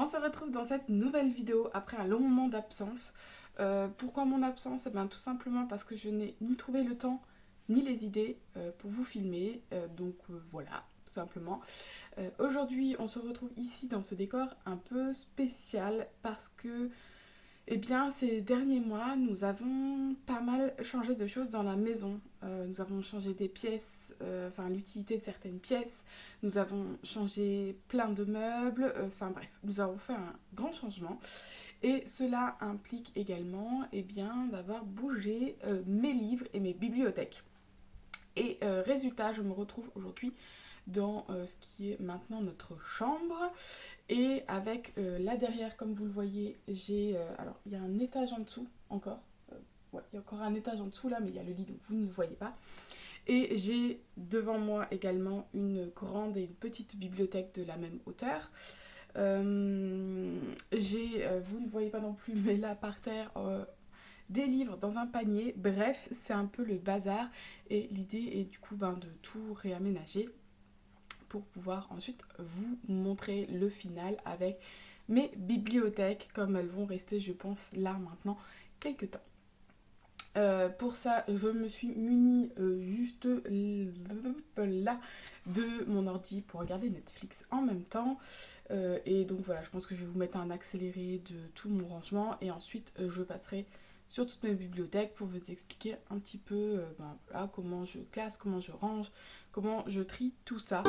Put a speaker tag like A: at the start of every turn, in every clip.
A: On se retrouve dans cette nouvelle vidéo après un long moment d'absence. Pourquoi mon absence? Tout simplement parce que je n'ai ni trouvé le temps ni les idées pour vous filmer. Voilà, tout simplement. Aujourd'hui, on se retrouve ici dans ce décor un peu spécial parce que ces derniers mois, nous avons pas mal changé de choses dans la maison. Nous avons changé des pièces, l'utilité de certaines pièces. Nous avons changé plein de meubles. Bref, nous avons fait un grand changement. Et cela implique également d'avoir bougé mes livres et mes bibliothèques. Et résultat, je me retrouve aujourd'hui dans ce qui est maintenant notre chambre. Et avec là derrière, comme vous le voyez, j'ai... alors, il y a un étage en dessous encore. Ouais, il y a encore un étage en dessous là, mais il y a le lit, donc vous ne le voyez pas. Et j'ai devant moi également une grande et une petite bibliothèque de la même hauteur. Vous ne voyez pas non plus, mais là par terre, des livres dans un panier. Bref, c'est un peu le bazar. Et l'idée est du coup de tout réaménager pour pouvoir ensuite vous montrer le final avec mes bibliothèques comme elles vont rester, je pense, là maintenant quelques temps. Pour ça, je me suis munie juste là de mon ordi pour regarder Netflix en même temps. Et donc voilà, je pense que je vais vous mettre un accéléré de tout mon rangement et ensuite je passerai sur toutes mes bibliothèques pour vous expliquer un petit peu comment je classe, comment je range, comment je trie tout ça.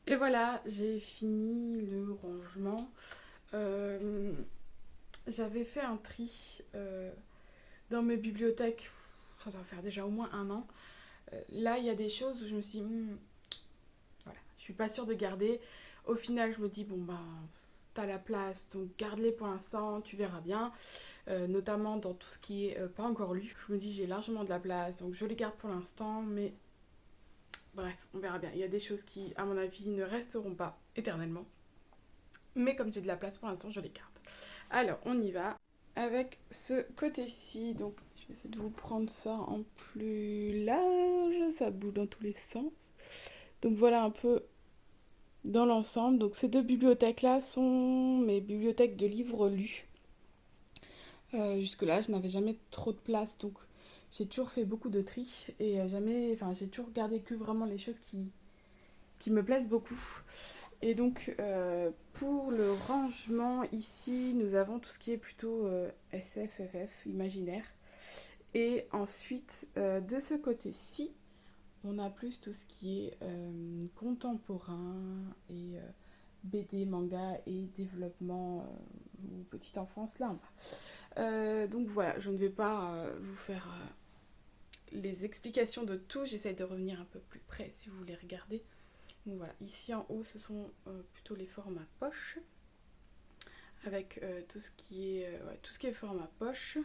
A: Et voilà, j'ai fini le rangement. J'avais fait un tri dans mes bibliothèques, ça doit faire déjà au moins un an. Là, il y a des choses où je me suis dit, voilà, je suis pas sûre de garder. Au final, je me dis, bon ben, t'as la place, donc garde-les pour l'instant, tu verras bien. Notamment dans tout ce qui est pas encore lu. Je me dis, j'ai largement de la place, donc je les garde pour l'instant, mais bref, on verra bien. Il y a des choses qui, à mon avis, ne resteront pas éternellement. Mais comme j'ai de la place pour l'instant, je les garde. Alors, on y va avec ce côté-ci. Donc, je vais essayer de vous prendre ça en plus large. Ça bouge dans tous les sens. Donc, voilà un peu dans l'ensemble. Donc, ces deux bibliothèques-là sont mes bibliothèques de livres lus. Jusque-là, je n'avais jamais trop de place. Donc, j'ai toujours fait beaucoup de tri. Et j'ai toujours gardé que vraiment les choses qui me plaisent beaucoup. Et donc, pour le rangement, ici, nous avons tout ce qui est plutôt SF, FF, imaginaire. Et ensuite, de ce côté-ci, on a plus tout ce qui est contemporain et BD, manga et développement ou petite enfance, là en bas. Donc voilà, je ne vais pas vous faire les explications de tout. J'essaie de revenir un peu plus près si vous voulez regarder. Donc voilà, ici en haut, ce sont plutôt les formats poche, avec tout ce qui est format poche.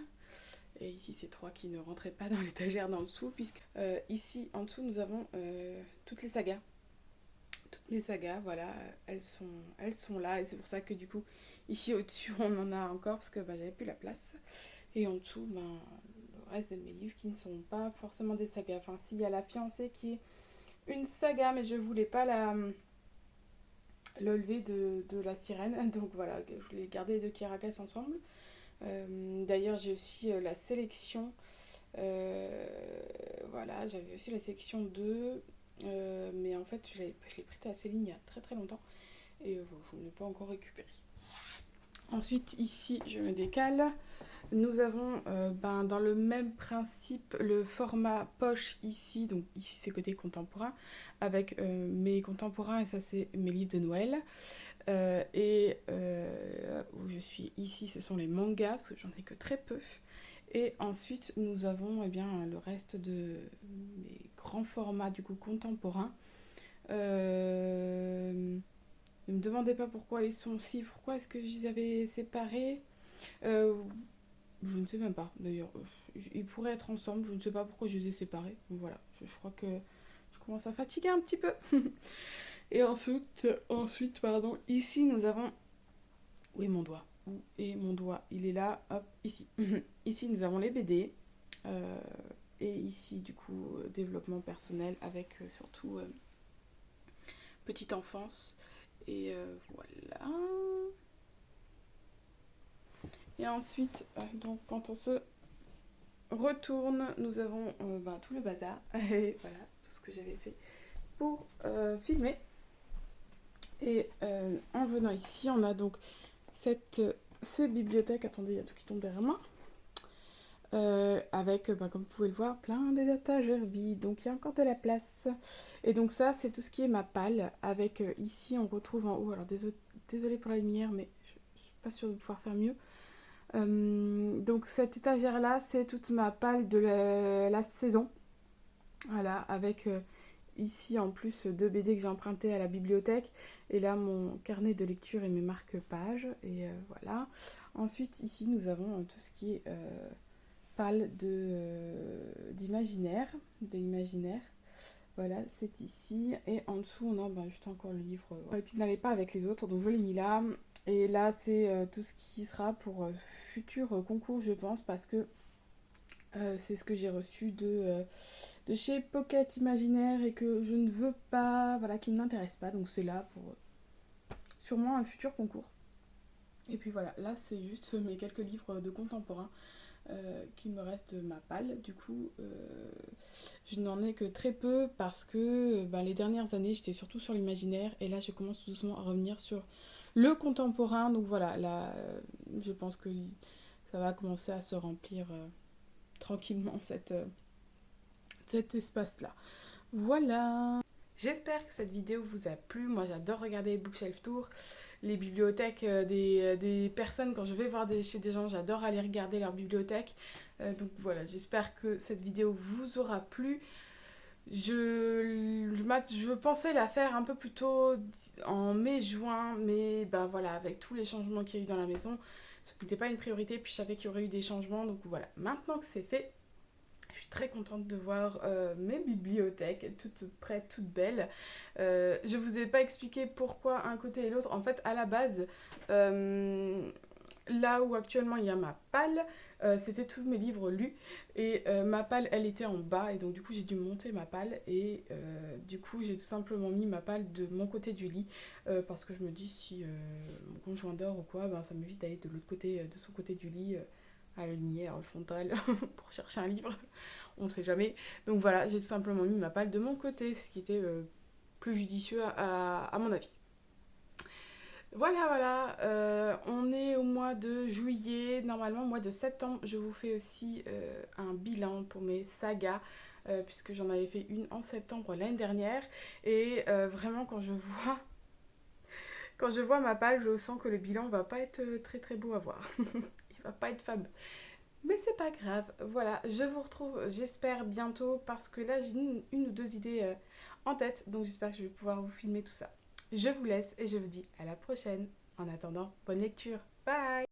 A: Et ici, c'est 3 qui ne rentraient pas dans l'étagère d'en dessous, puisque ici, en dessous, nous avons toutes les sagas. Toutes mes sagas, voilà, elles sont là. Et c'est pour ça que du coup, ici au-dessus, on en a encore, parce que j'avais plus la place. Et en dessous, le reste de mes livres qui ne sont pas forcément des sagas. Enfin, s'il y a La Fiancée qui est une saga, mais je voulais pas le lever de la sirène. Donc voilà, je voulais garder les deux qui racassent ensemble. D'ailleurs, j'ai aussi la sélection. Voilà, j'avais aussi la sélection 2. Mais en fait, je l'ai prêté à Céline il y a très très longtemps. Et je n'ai pas encore récupéré. Ensuite, ici, je me décale. Nous avons dans le même principe le format poche ici, donc ici c'est côté contemporain, avec mes contemporains et ça c'est mes livres de Noël. Où je suis ici, ce sont les mangas, parce que j'en ai que très peu. Et ensuite nous avons le reste de mes grands formats du coup contemporains. Ne me demandez pas pourquoi ils sont si, pourquoi est-ce que je les avais séparés. Je ne sais même pas d'ailleurs. Ils pourraient être ensemble, je ne sais pas pourquoi je les ai séparés. Donc voilà, je crois que je commence à fatiguer un petit peu. Et ensuite, ici nous avons. Où est mon doigt? Où est mon doigt? Il est là, hop, ici. Ici nous avons les BD. Et ici du coup, développement personnel avec surtout petite enfance. Et voilà. Et ensuite, donc quand on se retourne, nous avons tout le bazar. Et voilà, tout ce que j'avais fait pour filmer. Et en venant ici, on a donc ces bibliothèques. Attendez, il y a tout qui tombe derrière moi. Avec, comme vous pouvez le voir, plein d'étagères vides. Donc il y a encore de la place. Et donc ça, c'est tout ce qui est ma palle. Avec ici, on retrouve en haut. Alors désolé pour la lumière, mais je suis pas sûre de pouvoir faire mieux. Donc cette étagère là, c'est toute ma palle de la saison. Voilà, avec ici en plus 2 BD que j'ai emprunté à la bibliothèque. Et là mon carnet de lecture et mes marque-pages. Et voilà. Ensuite ici nous avons tout ce qui est palle d'imaginaire. De l'imaginaire. Voilà, c'est ici. Et en dessous on a juste encore le livre qui n'allait pas avec les autres. Donc je l'ai mis là. Et là, c'est tout ce qui sera pour futurs concours, je pense, parce que c'est ce que j'ai reçu de chez Pocket Imaginaire et que je ne veux pas, voilà, qui ne m'intéresse pas. Donc c'est là pour sûrement un futur concours. Et puis voilà, là, c'est juste mes quelques livres de contemporains qui me restent de ma palle. Du coup, je n'en ai que très peu parce que les dernières années, j'étais surtout sur l'imaginaire. Et là, je commence tout doucement à revenir sur le contemporain. Donc voilà, là, je pense que ça va commencer à se remplir tranquillement cet espace-là. Voilà. J'espère que cette vidéo vous a plu. Moi, j'adore regarder les bookshelf tours, les bibliothèques des personnes. Quand je vais voir chez des gens, j'adore aller regarder leur bibliothèque. Donc voilà, j'espère que cette vidéo vous aura plu. Je pensais la faire un peu plus tôt, en mai-juin, mais ben voilà, avec tous les changements qu'il y a eu dans la maison, ce n'était pas une priorité, puis je savais qu'il y aurait eu des changements, donc voilà. Maintenant que c'est fait, je suis très contente de voir mes bibliothèques toutes prêtes, toutes belles. Je vous ai pas expliqué pourquoi un côté et l'autre. En fait, à la base, euh, là où actuellement il y a ma palle, c'était tous mes livres lus. Et ma palle, elle était en bas. Et donc, du coup, j'ai dû monter ma palle. Et du coup, j'ai tout simplement mis ma palle de mon côté du lit. Parce que je me dis, si mon conjoint dort ou quoi, ben, ça m'évite d'aller de l'autre côté, de son côté du lit. À la lumière frontale pour chercher un livre, on sait jamais. Donc voilà, j'ai tout simplement mis ma palle de mon côté, ce qui était plus judicieux à mon avis. Voilà, voilà, on est au mois de juillet. Normalement, au mois de septembre, je vous fais aussi un bilan pour mes sagas, puisque j'en avais fait une en septembre l'année dernière. Et vraiment, quand je vois ma page, je sens que le bilan va pas être très très beau à voir. Il va pas être fab. Mais c'est pas grave. Voilà, je vous retrouve, j'espère, bientôt, parce que là, j'ai une ou deux idées en tête. Donc j'espère que je vais pouvoir vous filmer tout ça. Je vous laisse et je vous dis à la prochaine. En attendant, bonne lecture. Bye!